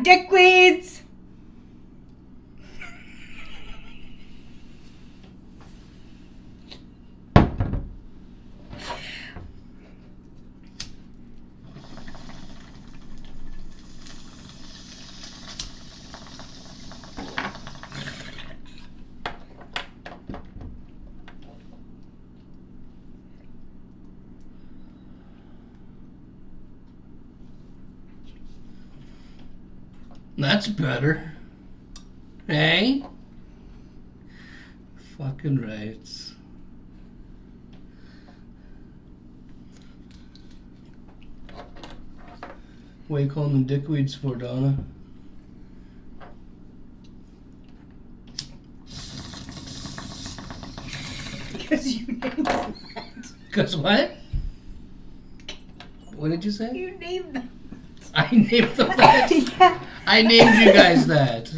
dickweeds! That's better. Hey? Fucking rights. What are you calling them dickweeds for, Donna? Because you named them. Because what? What did you say? You named them. I named them that. Yeah. I named you guys that.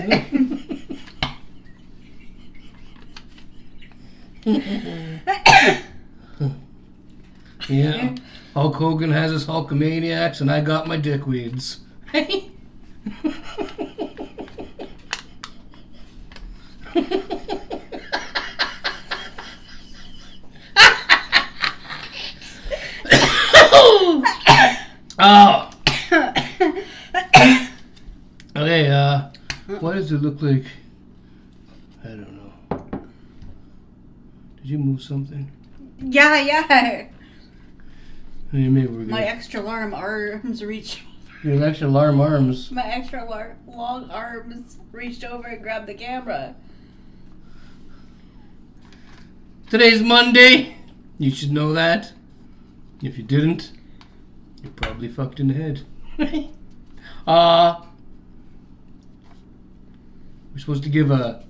Yeah. Hulk Hogan has his Hulkamaniacs, and I got my dickweeds. Hey. Oh. Okay, what does it look like? I don't know. Did you move something? Yeah. Maybe we're good. My extra long arms reached. Your extra alarm arms. My extra long arms reached over and grabbed the camera. Today's Monday. You should know that. If you didn't, you're probably fucked in the head. We're supposed to give a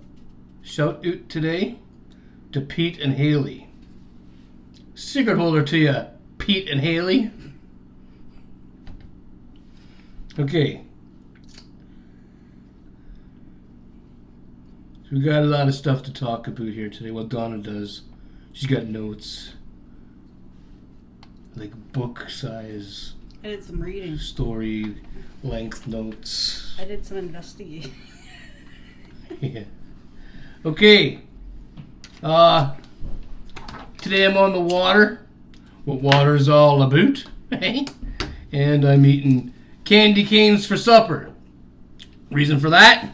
shout out today to Pete and Haley. Cigarette holder to you, Pete and Haley. Okay. So we got a lot of stuff to talk about here today. Well, Donna does. She's got notes. Like book size. I did some reading. Story length notes. I did some investigating. Yeah. Okay. Today I'm on the water. What water is all about. And I'm eating candy canes for supper. Reason for that?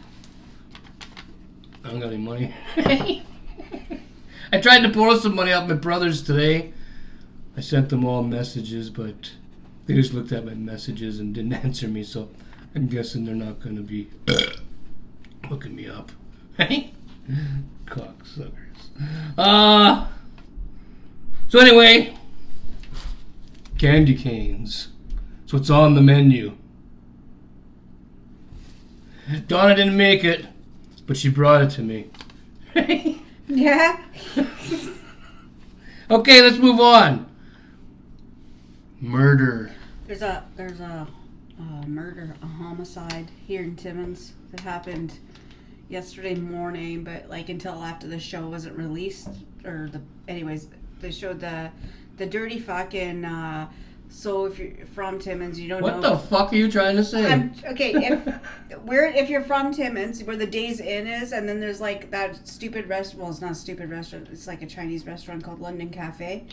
I don't got any money. I tried to borrow some money off my brothers today. I sent them all messages, but they just looked at my messages and didn't answer me, so I'm guessing they're not going to be hooking me up. Hey? Cocksuckers. So anyway, candy canes. That's what's on the menu. Donna didn't make it, but she brought it to me. Yeah. Okay, let's move on. Murder. There's a murder, a homicide here in Timmins that happened yesterday morning, but like until after the show wasn't released, or anyways, they showed the dirty fucking. So if you're from Timmins, you don't know. What the fuck are you trying to say? Okay, if you're from Timmins, where the Days Inn is, and then there's like that stupid restaurant. Well, it's not a stupid restaurant. It's like a Chinese restaurant called London Cafe.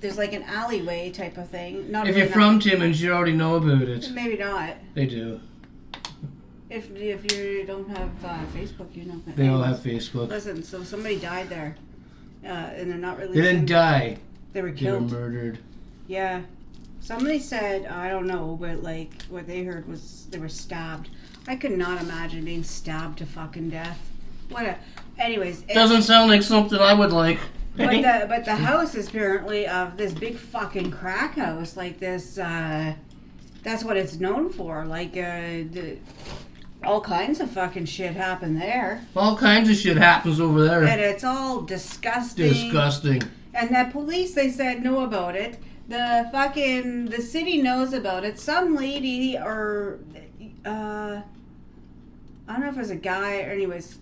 There's like an alleyway type of thing. If you're from Timmins, you already know about it. Maybe not. They do. If you don't have Facebook, you know. They all have Facebook. Listen, so somebody died there, and they're not releasing. They didn't die. They were killed. They were murdered. Yeah. Somebody said, I don't know, but like what they heard was they were stabbed. I could not imagine being stabbed to fucking death. Anyways. Doesn't sound like something I would like. But the house is apparently this big fucking crack house, like this. That's what it's known for. Like all kinds of fucking shit happen there. All kinds of shit happens over there. And it's all disgusting. Disgusting. And the police, they said, know about it. The city knows about it. Some lady or I don't know if it was a guy or anyways,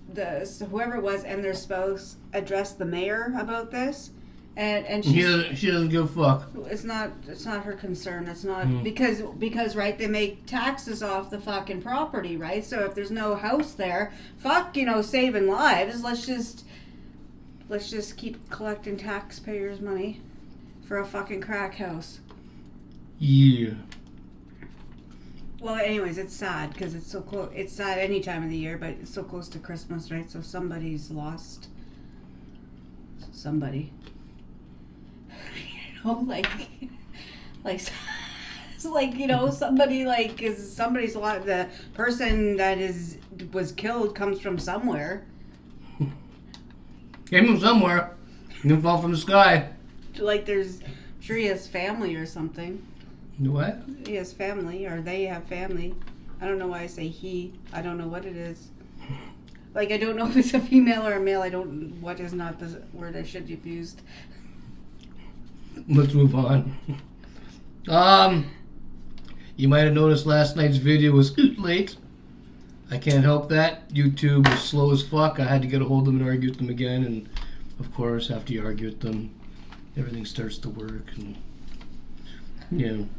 whoever it was and their spouse addressed the mayor about this, and She doesn't give a fuck. it's not her concern. It's not because right, they make taxes off the fucking property, right? So if there's no house there, fuck, saving lives. Let's just keep collecting taxpayers' money for a fucking crack house. Yeah. Well, anyways, it's sad because it's so close. It's sad any time of the year, but it's so close to Christmas, right? So somebody's lost somebody. Like it's like, somebody somebody's lost. The person that was killed comes from somewhere. Came from somewhere. Didn't fall from the sky. Like I'm sure he has family or something. What? He has family, or they have family. I don't know why I say he. I don't know what it is. Like, I don't know if it's a female or a male. What is not the word I should have used. Let's move on. You might have noticed last night's video was late. I can't help that. YouTube was slow as fuck. I had to get a hold of them and argue with them again. And, of course, after you argue with them, everything starts to work. And,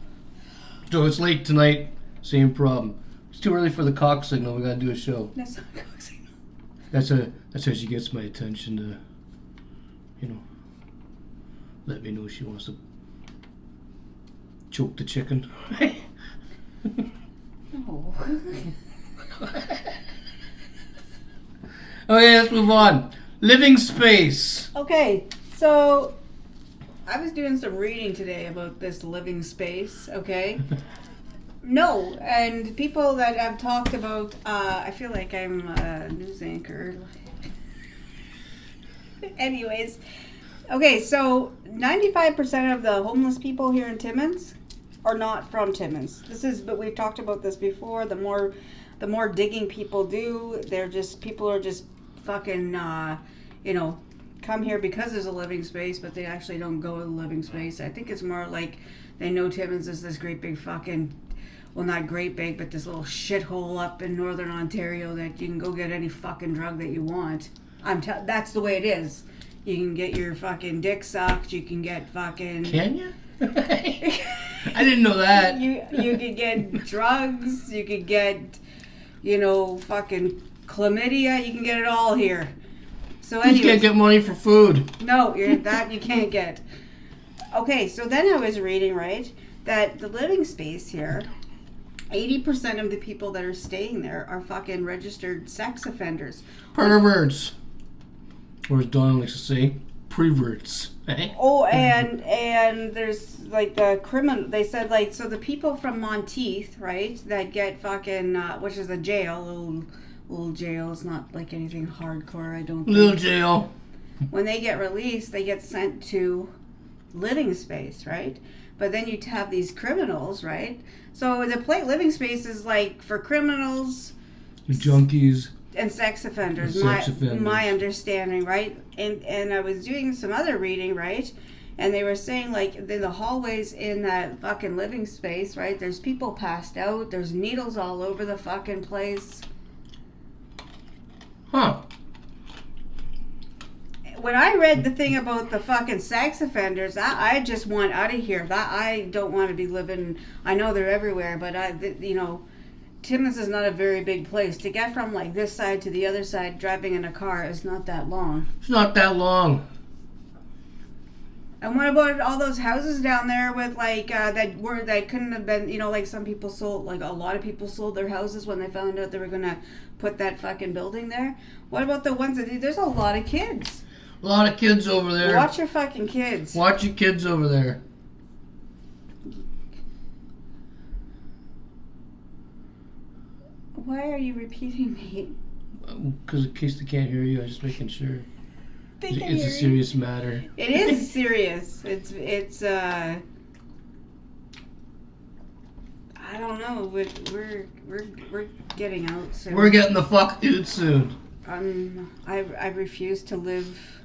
So it's late tonight. Same problem. It's too early for the cock signal. We gotta do a show. That's not a cock signal. That's how she gets my attention to, let me know she wants to choke the chicken. No. Okay, let's move on. Living space. Okay, so I was doing some reading today about this living space, okay? No, and people that I've talked about, I feel like I'm a news anchor. Anyways, okay, so 95% of the homeless people here in Timmins are not from Timmins. But we've talked about this before. The more digging people do, people are just fucking, come here because there's a living space, but they actually don't go to the living space. I think it's more like they know Timmins is this great big fucking, well, not great big, but this little shithole up in northern Ontario that you can go get any fucking drug that you want. That's the way it is. You can get your fucking dick sucked. You can get fucking. Can you? I didn't know that. You could get drugs. You could get, fucking chlamydia. You can get it all here. So anyways, you can't get money for food. No, you can't get. Okay, so then I was reading, right, that the living space here, 80% of the people that are staying there are fucking registered sex offenders. Perverts. Or as Donna likes to say, preverts. Oh, and there's like the criminal. They said so the people from Monteith, right, that get fucking which is a jail, little jail. It's not like anything hardcore. I don't think. Little jail. When they get released, they get sent to living space, right? But then you have these criminals, right? So the living space is like for criminals, junkies, and sex offenders. Offenders. My understanding, right? And I was doing some other reading, right? And they were saying in the hallways in that fucking living space, right? There's people passed out. There's needles all over the fucking place. Huh. When I read the thing about the fucking sex offenders, I just want out of here. I don't want to be living. I know they're everywhere, but Timmins is not a very big place. To get from this side to the other side driving in a car is not that long. It's not that long. And what about all those houses down there with that couldn't have been, some people sold, a lot of people sold their houses when they found out they were gonna put that fucking building there. What about the ones there's a lot of kids. A lot of kids over there. Watch your fucking kids. Watch your kids over there. Why are you repeating me? Because in case they can't hear you, I'm just making sure. It's a you. serious matter. It is serious. It's I don't know. We're getting out soon. We're getting the fuck out soon. I refuse to live.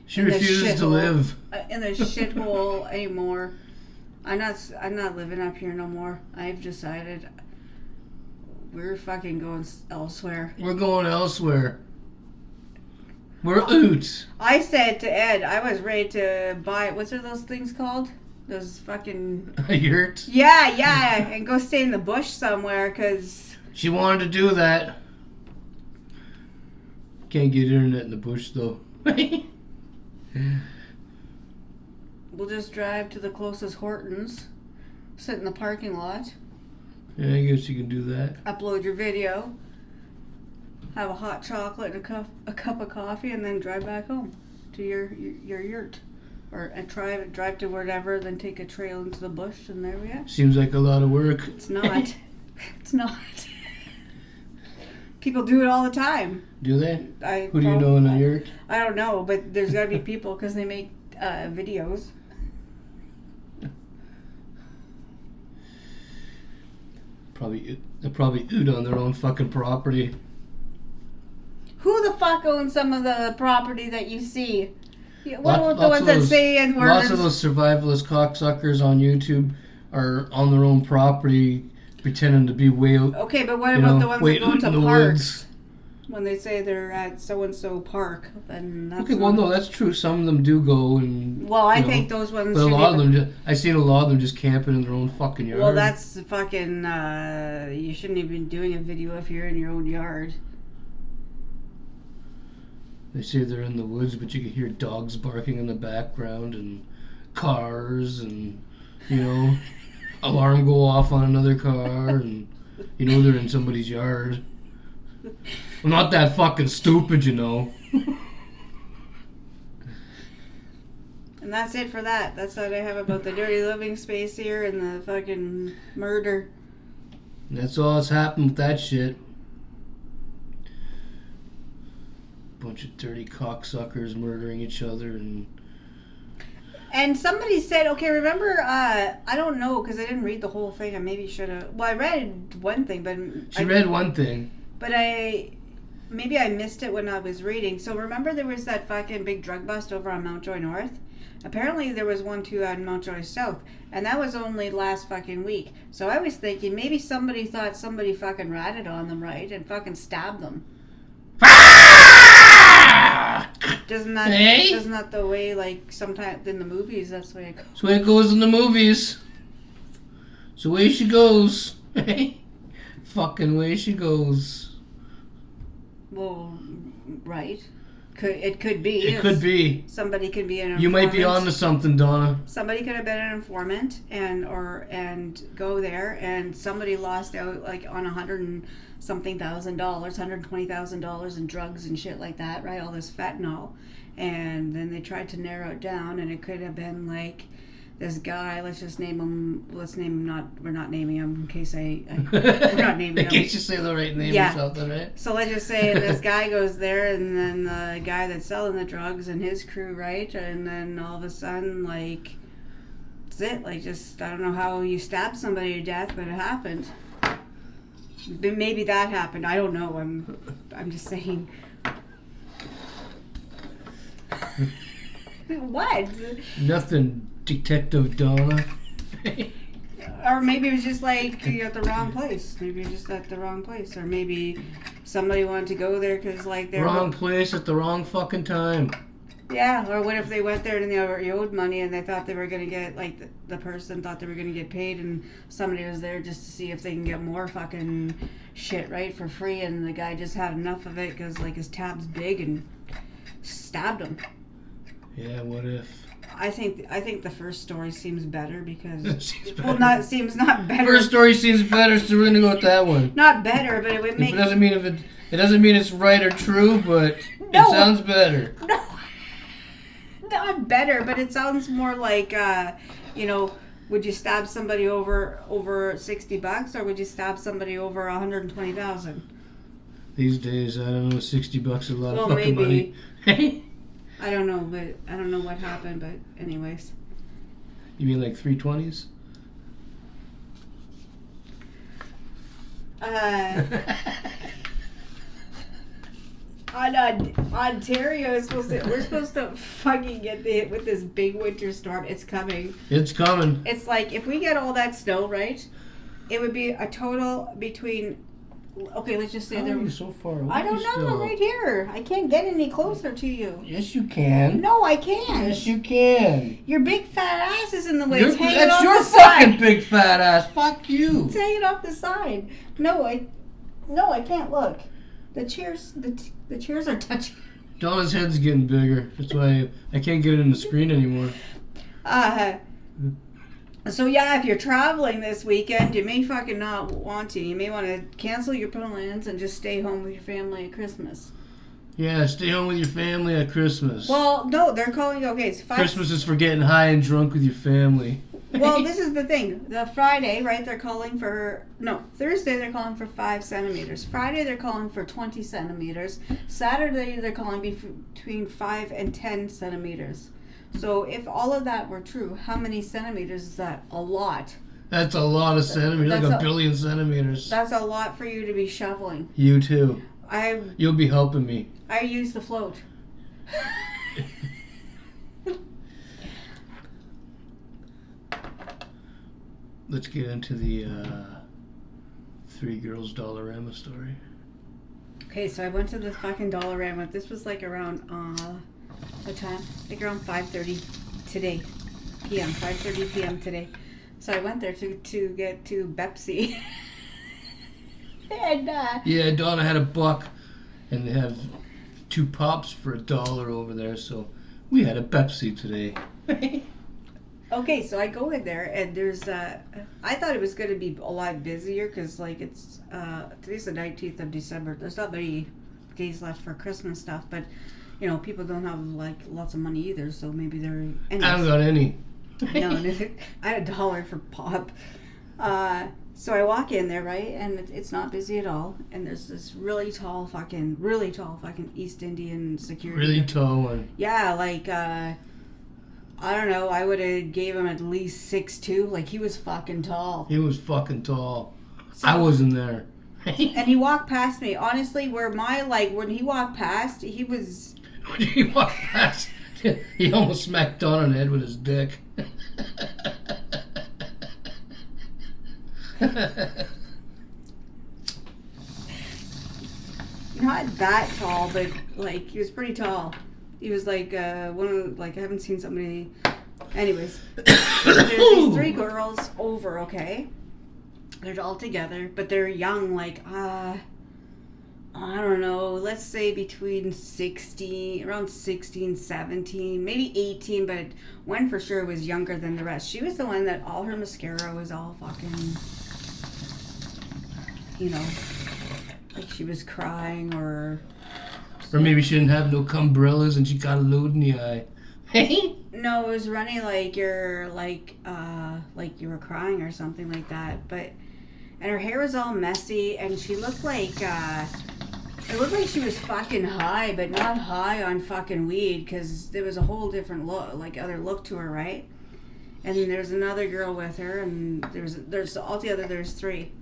She refuses to live in the shithole anymore. I'm not living up here no more. I've decided we're fucking going elsewhere. We're going elsewhere. We're out. I said to Ed, I was ready to buy, what's are those things called? Those fucking... A yurt? Yeah, and go stay in the bush somewhere, because... She wanted to do that. Can't get internet in the bush, though. We'll just drive to the closest Hortons, sit in the parking lot. Yeah, I guess you can do that. Upload your video, have a hot chocolate and a cup of coffee, and then drive back home to your yurt. Or drive to wherever, then take a trail into the bush, and there we are. Seems like a lot of work. It's not. It's not. People do it all the time. Do they? Who do you know in a yurt? I don't know, but there's got to be people because they make videos. They're probably oot on their own fucking property. Who the fuck owns some of the property that you see? What about the Lots ones of that those- say and Lots of those survivalist cocksuckers on YouTube are on their own property pretending to be way out. Okay, but what about the ones that go to in the parks? woods. When they say they're at so-and-so park, then that's Okay, well, no, that's true. Some of them do go and... Well, I you know, think those ones But a should lot of even- them, I've seen a lot of them just camping in their own fucking yard. Well, that's fucking... you shouldn't even be doing a video if you're in your own yard. They say they're in the woods, but you can hear dogs barking in the background and cars and, you know, alarm go off on another car and, you know, they're in somebody's yard. I'm not that fucking stupid, you know. And that's it for that. That's what I have about the dirty living space here and the fucking murder. And that's all that's happened with that shit. Bunch of dirty cocksuckers murdering each other and... And somebody said, okay, remember, I don't know, because I didn't read the whole thing. I maybe should have... Well, I read one thing, but... She read one thing. But maybe I missed it when I was reading. So remember there was that fucking big drug bust over on Mountjoy North? Apparently there was one too on Mountjoy South. And that was only last fucking week. So I was thinking maybe somebody thought somebody fucking ratted on them, right? And fucking stabbed them. Isn't that the way, like, sometimes in the movies, that's the way it goes? That's the way it goes in the movies. It's the way she goes. Fucking way she goes. Well, right. It could be. It could be. Somebody could be an informant. You might be onto something, Donna. Somebody could have been an informant and go there, and somebody lost out like on $100,000 $120,000 in drugs and shit like that, right? All this fentanyl, and then they tried to narrow it down, and it could have been like this guy. Let's name him. We're not naming him in case we're not naming him. In case you say the right name or something, right? So let's just say this guy goes there, and then the guy that's selling the drugs and his crew, right? And then all of a sudden, like, that's it. Like, just, I don't know how you stab somebody to death, but it happened. Maybe that happened. I don't know. I'm just saying. What? Nothing, Detective Donna. Or maybe it was just like you're at the wrong place. Maybe you're just at the wrong place. Or maybe somebody wanted to go there because like they're... Wrong place at the wrong fucking time. Yeah, or what if they went there and they already owed money and they thought they were going to get, like, the person thought they were going to get paid and somebody was there just to see if they can get more fucking shit, right, for free, and the guy just had enough of it because, like, his tab's big and stabbed him. Yeah, what if? I think the first story seems better because... seems not better. First story seems better, so we're going to go with that one. Not better, but it would make... It doesn't mean it's right or true, but it sounds better. No. Not better, but it sounds more like, would you stab somebody over $60 or would you stab somebody over $120,000? These days, I don't know, $60 is a lot of fucking money. I don't know, but I don't know what happened, but anyways. You mean like 320s? Ontario is we're supposed to fucking get hit with this big winter storm. It's coming. It's coming. It's like if we get all that snow, right? It would be a total between Okay, let's just say How are they're. you so far away I don't know. still? I'm right here. I can't get any closer to you. Yes, you can. No, I can't. Yes, you can. Your big fat ass is in the way. It's hanging That's off your the fucking side. big fat ass. Fuck you. It's hanging off the side. No, I can't look. The chairs are touching. Donna's head's getting bigger. That's why I can't get it in the screen anymore. So yeah, if you're traveling this weekend, you may fucking not want to. You may want to cancel your plans and just stay home with your family at Christmas. Yeah, stay home with your family at Christmas. Well, no, they're calling. Okay, it's Christmas is for getting high and drunk with your family. Well, this is the thing. The Friday, right? They're calling for Thursday. They're calling for 5 centimeters. Friday, they're calling for 20 centimeters. Saturday, they're calling between 5 and 10 centimeters. So if all of that were true, how many centimeters is that? A lot. That's a lot of centimeters, like a billion centimeters. That's a lot for you to be shoveling. You too. You'll be helping me. I use the float. Let's get into the 3 Girls Dollarama story. Okay, so I went to the fucking Dollarama. This was like around what time? Like around 5:30 today, p.m. 5:30 p.m. today. So I went there to get to Pepsi. And yeah, Donna had $1, and they have 2 pops for $1 over there. So we had a Pepsi today. Okay, so I go in there and there's I thought it was going to be a lot busier because like it's today's the 19th of December. There's not many days left for Christmas stuff, but you know people don't have like lots of money either, so maybe they're. I haven't got any. No, I had $1 for pop. So I walk in there, right, and it's not busy at all. And there's this really tall fucking East Indian security. Really tall one. Yeah, like I don't know. I would have gave him at least 6'2". Like he was fucking tall. He was fucking tall. So, I wasn't there. And he walked past me. Honestly, when he walked past, he was. When he walked past, he almost smacked Donna on the head with his dick. Not that tall, but like he was pretty tall. He was like one of I haven't seen somebody. Anyways, there's these 3 girls over. Okay, they're all together, but they're young. Like I don't know. Let's say between 16, around 16, 17, maybe 18. But one for sure was younger than the rest. She was the one that all her mascara was all fucking. You know, like she was crying or maybe she didn't have no cumbrellas and she got a load in the eye. No, it was running like you're like you were crying or something like that. And her hair was all messy and she looked like it looked like she was fucking high, but not high on fucking weed because there was a whole different look, like other look to her, right? And there's another girl with her, and there's altogether there's 3.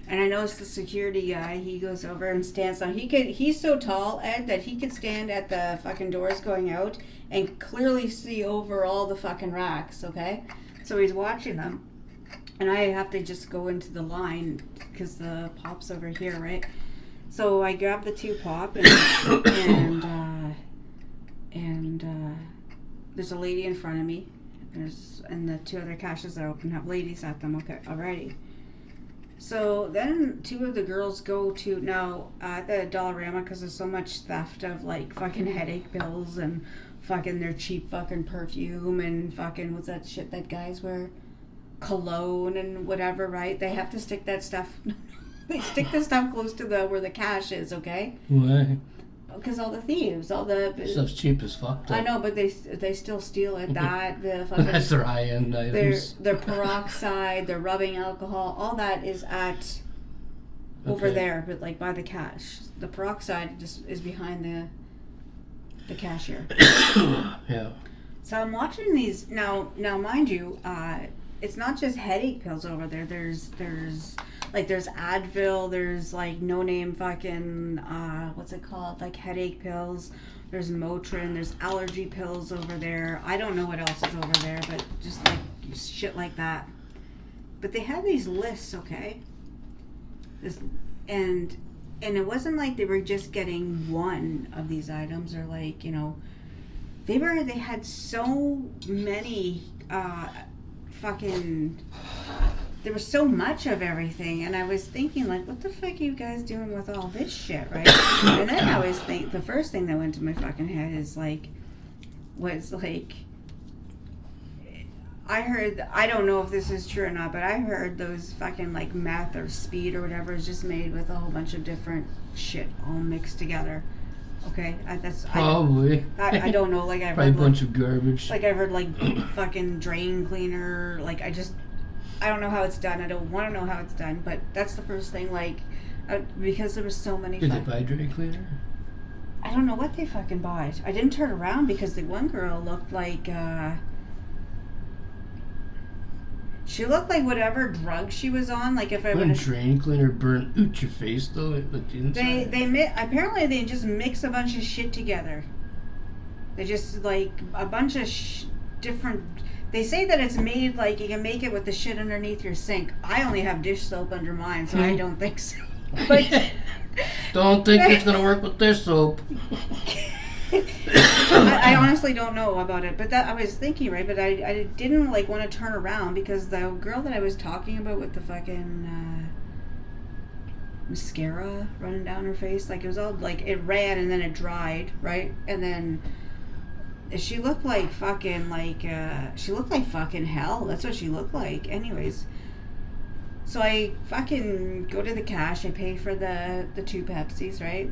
And I noticed the security guy, he goes over and stands down. He's so tall, Ed, that he could stand at the fucking doors going out and clearly see over all the fucking racks, okay? So he's watching them. And I have to just go into the line because the pop's over here, right? So I grab the 2 pop and there's a lady in front of me. And the 2 other caches are open have ladies at them, okay, alrighty. So then 2 of the girls go to now at the Dollarama because there's so much theft of like fucking headache pills and fucking their cheap fucking perfume and fucking what's that shit that guys wear, cologne and whatever, right? They have to stick that stuff. They stick the stuff close to where the cash is, okay? Why? Because all the thieves, all the stuff's cheap as fuck. Though. I know, but they still steal it. The fucking that's their high end items. Their peroxide, their rubbing alcohol, all that is at over there, but like by the cash. The peroxide just is behind the cashier. Yeah. So I'm watching these now. Mind you, it's not just headache pills over there. There's Advil, there's like no name fucking what's it called, like headache pills, there's Motrin, there's allergy pills over there. I don't know what else is over there, but just like shit like that. But they have these lists, okay? and it wasn't like they were just getting one of these items, or like, you know, they had so many fucking, there was so much of everything, and I was thinking, like, what the fuck are you guys doing with all this shit, right? And then I always think, the first thing that went to my fucking head is like, was like, I heard, I don't know if this is true or not, but I heard those fucking like meth or speed or whatever is just made with a whole bunch of different shit all mixed together. Okay, probably. I don't know. Like I've probably heard a bunch of garbage. Like I've heard like fucking drain cleaner. Like I don't know how it's done. I don't want to know how it's done. But that's the first thing. Like because there was so many. Did they buy drain cleaner? I don't know what they fucking bought. I didn't turn around because the one girl looked like. She looked like whatever drug she was on. Like if I would have drain cleaner burn out your face though. Like the inside. Apparently they just mix a bunch of shit together. They just like a bunch of different. They say that it's made like you can make it with the shit underneath your sink. I only have dish soap under mine, so I don't think so. But don't think it's gonna work with dish soap. I honestly don't know about it, but that I was thinking, right? But I didn't like want to turn around because the girl that I was talking about with the fucking mascara running down her face, like it was all like it ran and then it dried, right? And then she looked like fucking hell. That's what she looked like. Anyways, so I fucking go to the cash. I pay for the 2 Pepsis, right?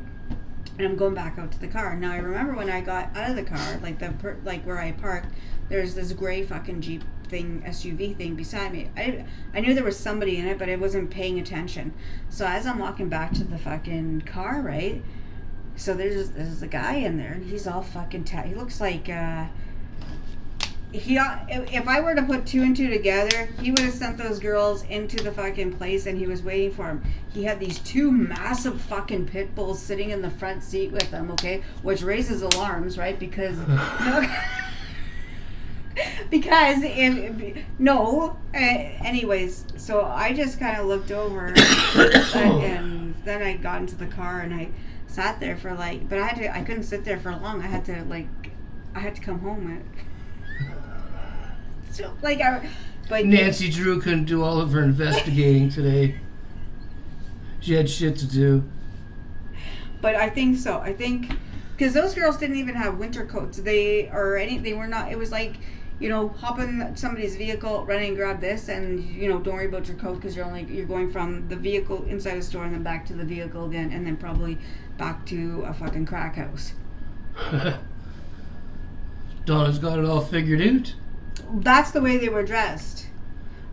And I'm going back out to the car. Now I remember when I got out of the car, like where I parked, there's this gray fucking Jeep thing, SUV thing beside me. I knew there was somebody in it, but I wasn't paying attention. So as I'm walking back to the fucking car, right? So there's a guy in there, and he's all fucking he looks like if I were to put 2 and 2 together, he would have sent those girls into the fucking place and he was waiting for them. He had these 2 massive fucking pit bulls sitting in the front seat with him, okay? Which raises alarms, right? Because anyways, so I just kind of looked over and then I got into the car and I sat there for like, but I couldn't sit there for long. I had to come home. So, but Nancy Drew couldn't do all of her investigating today. She had shit to do. But I think so. I think because those girls didn't even have winter coats. They were not. It was like, you know, hop in somebody's vehicle, run and grab this, and you know, don't worry about your coat because you're going from the vehicle inside the store and then back to the vehicle again, and then probably back to a fucking crack house. Donna's got it all figured out. That's the way they were dressed.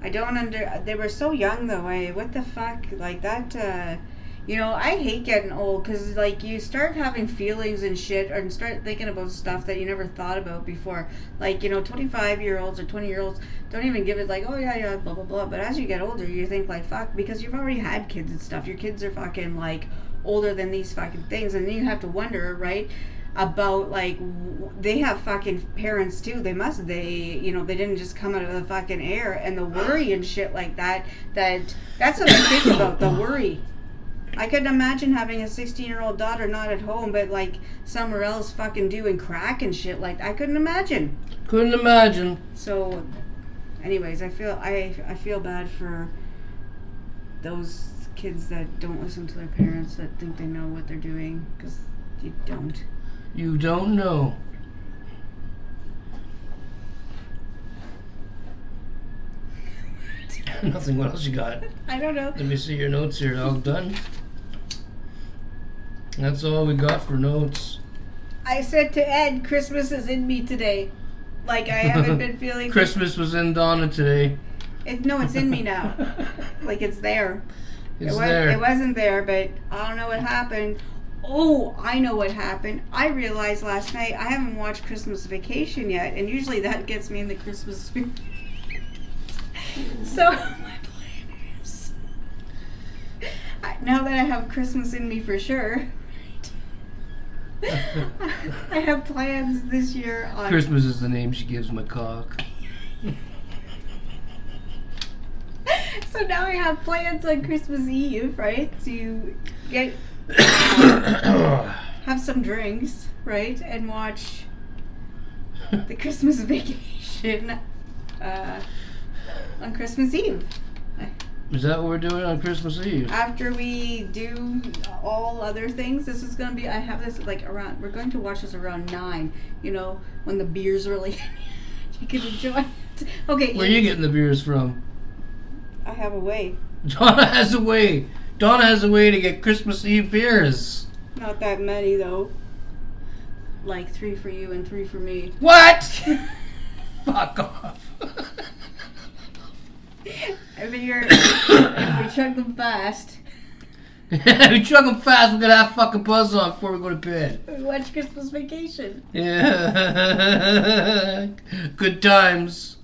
They were so young though. What the fuck? Like that, you know, I hate getting old because like you start having feelings and shit and start thinking about stuff that you never thought about before. Like, you know, 25-year-olds or 20-year-olds don't even give it like, oh yeah, blah, blah, blah. But as you get older, you think like, fuck, because you've already had kids and stuff. Your kids are fucking like older than these fucking things. And then you have to wonder, right? About like they have fucking parents too. They you know, they didn't just come out of the fucking air, and the worry and shit like that's what I think about, the worry. I couldn't imagine having a 16-year-old daughter not at home but like somewhere else fucking doing crack and shit like that. I couldn't imagine. So anyways, I feel bad for those kids that don't listen to their parents, that think they know what they're doing, because you don't. You don't know. Nothing. What else you got? I don't know. Let me see your notes here. All done? That's all we got for notes. I said to Ed, Christmas is in me today. Like I haven't been feeling... Christmas was in Donna today. It's in me now. Like it's there. It's there. It wasn't there, but I don't know what happened. Oh, I know what happened. I realized last night I haven't watched Christmas Vacation yet, and usually that gets me in the Christmas spirit. So, my plan is, now that I have Christmas in me for sure, I have plans this year on... Christmas is the name she gives my cock. So now I have plans on Christmas Eve, right? To get have some drinks, right, and watch the Christmas Vacation on Christmas Eve. Is that what we're doing on Christmas Eve? After we do all other things, this is gonna be. I have this like around. We're going to watch this around 9. You know, when the beer's really. You can enjoy it. Okay. Where are you getting the beers from? I have a way. Donna has a way. Donna has a way to get Christmas Eve beers. Not that many though. Like 3 for you and 3 for me. What? Fuck off. If we chug them fast. We chug them fast, we're gonna have fucking buzz on before we go to bed. We watch Christmas Vacation. Yeah. Good times.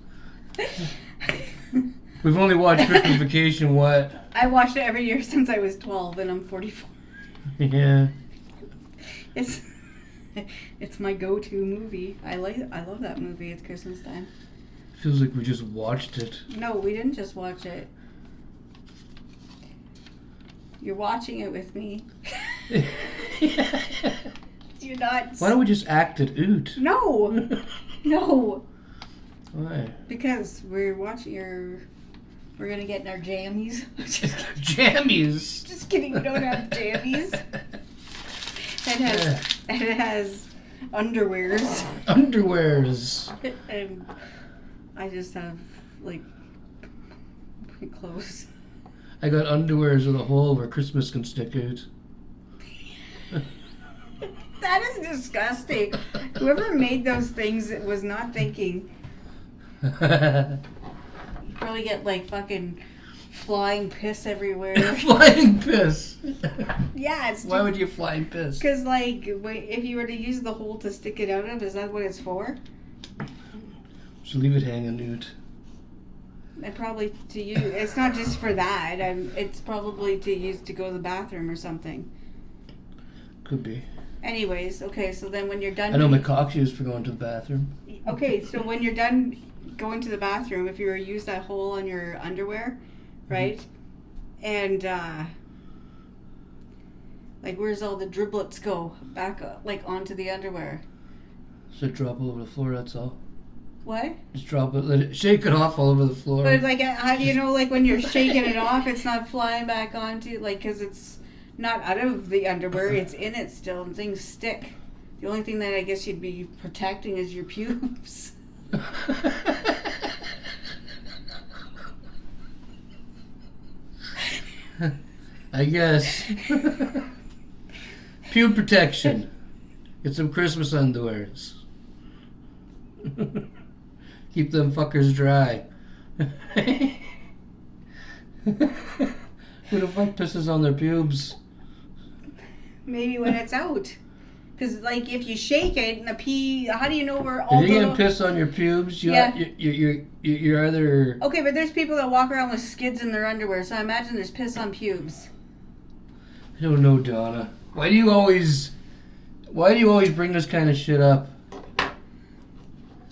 We've only watched Christmas Vacation, what? I watched it every year since I was 12 and I'm 44. Yeah. It's my go-to movie. I love that movie. It's Christmas time. Feels like we just watched it. No, we didn't just watch it. You're watching it with me. You're not. Why don't we just act it out? No. No. Why? Because we're watching we're gonna get in our jammies. Jammies. Just kidding, we don't have jammies. It has underwears. Underwears. And I just have like clothes. I got underwears with a hole where Christmas can stick out. That is disgusting. Whoever made those things was not thinking. You probably get like fucking flying piss everywhere. Flying piss. Yeah, it's. Why would you flying piss? Because like, if you were to use the hole to stick it out of, is that what it's for? So leave it hanging out. And probably to use. It's not just for that. It's probably to use to go to the bathroom or something. Could be. Anyways, okay. So then when you're done. I know my cock's used for going to the bathroom. Okay, so when you're done going to the bathroom, if you were to use that hole on your underwear, right? And like, where's all the driblets go back like onto the underwear? So drop all over the floor. That's all. What? Just drop it. Let it shake it off all over the floor. But like, how do you know like when you're shaking it off, it's not flying back onto like because it's not out of the underwear, it's in it still, and things stick. The only thing that I guess you'd be protecting is your pubes. I guess. Pube protection. Get some Christmas underwears. Keep them fuckers dry. Who the fuck pisses on their pubes? Maybe when it's out. Because, like, if you shake it and the pee, how do you know where all If the... you're gonna piss on your pubes, you're either... Okay, but there's people that walk around with skids in their underwear, so I imagine there's piss on pubes. I don't know, Donna. Why do you always bring this kind of shit up?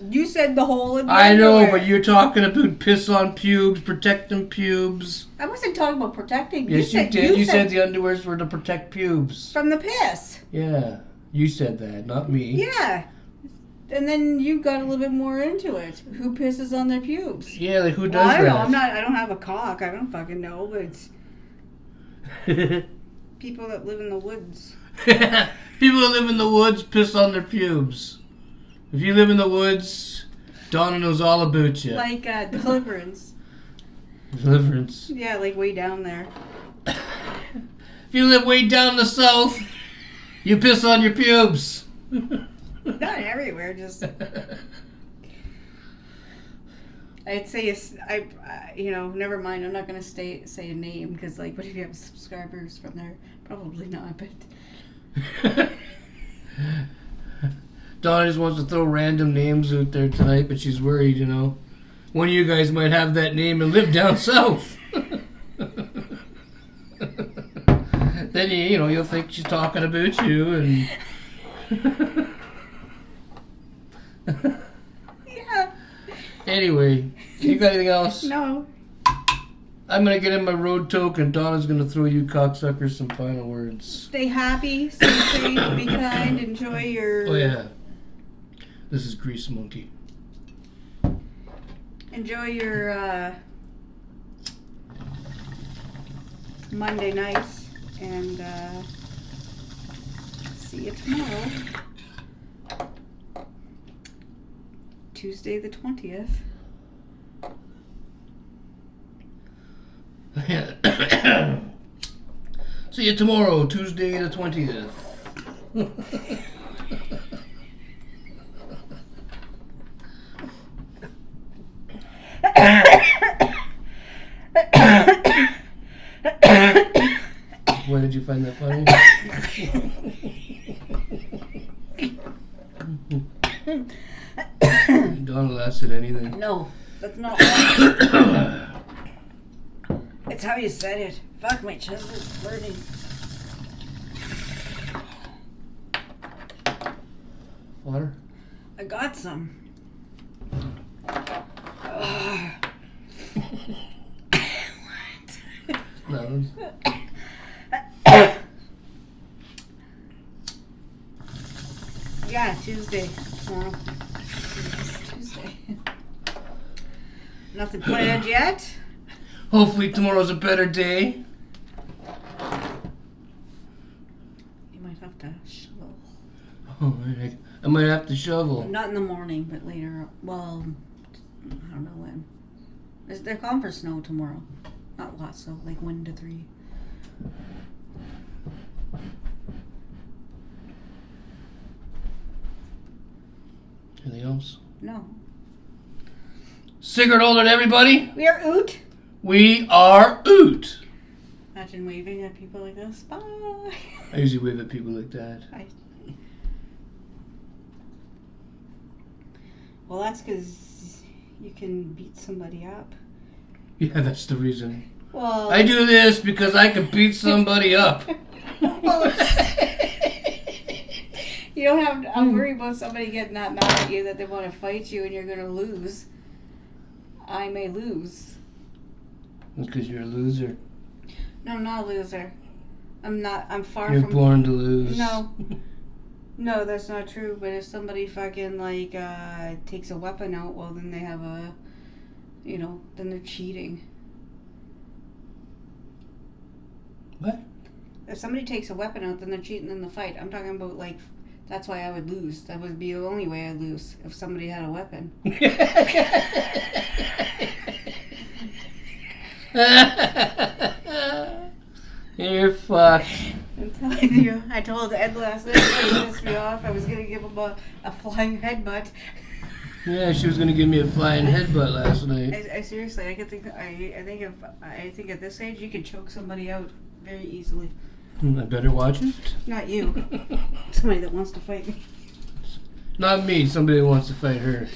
You said the hole in the I know, underwear. but you're talking about piss on pubes, protecting pubes. I wasn't talking about protecting. Yes, you did. You said the underwears were to protect pubes. From the piss. Yeah, you said that, not me. Yeah. And then you got a little bit more into it. Who pisses on their pubes? Yeah, like who does Well, I don't that? know. I don't have a cock. I don't fucking know, but people that live in the woods. People that live in the woods piss on their pubes. If you live in the woods, Donna knows all about you. Like Deliverance. Deliverance. Yeah, like way down there. If you live way down the south, you piss on your pubes. Not everywhere, just... I'd say, never mind. I'm not going to say a name, because, like, what if you have subscribers from there? Probably not, but... Donna just wants to throw random names out there tonight, but she's worried, One of you guys might have that name and live down south. Then, you'll think she's talking about you, and... Yeah. Anyway, you got anything else? No. I'm gonna get in my road toque, and Donna's gonna throw you cocksuckers some final words. Stay happy, stay safe, be kind, enjoy your... Oh yeah. This is Grease Monkey. Enjoy your Monday nights, and see you tomorrow. Tuesday the 20th. See you tomorrow, Tuesday the 20th. Why did you find that funny? Donna laughs at anything. No, that's not right. It's how you said it. Fuck, my chest is burning. Water? I got some. No. Yeah, Tuesday. Tomorrow. It's Tuesday. Nothing planned yet? Hopefully tomorrow's a better day. You might have to shovel. Oh, I might have to shovel. Not in the morning, but later. Well, I don't know when. They're gone for snow tomorrow. Not lots, so like 1 to 3. Anything else? No. Cigrit Olden, everybody. We are oot. We are oot. Imagine waving at people like this. Bye. I usually wave at people like that. Well, that's because you can beat somebody up. Yeah, that's the reason. Well, I do this because I can beat somebody up. You don't have to. I'm worried about somebody getting that mad at you that they want to fight you and you're going to lose. I may lose. Because you're a loser. No, I'm not a loser. I'm not. I'm far You're from. born to lose. No. No, that's not true. But if somebody fucking like takes a weapon out, well, then they have a, then they're cheating. What? If somebody takes a weapon out, then they're cheating in the fight. I'm talking about like, that's why I would lose. That would be the only way I'd lose if somebody had a weapon. You're fucked. I'm telling you, I told Ed last night he pissed me off. I was gonna give him a flying headbutt. Yeah, she was gonna give me a flying headbutt last night. I seriously, I think at this age you can choke somebody out very easily. I better watch it. Not you. Somebody that wants to fight me. Not me. Somebody who wants to fight her.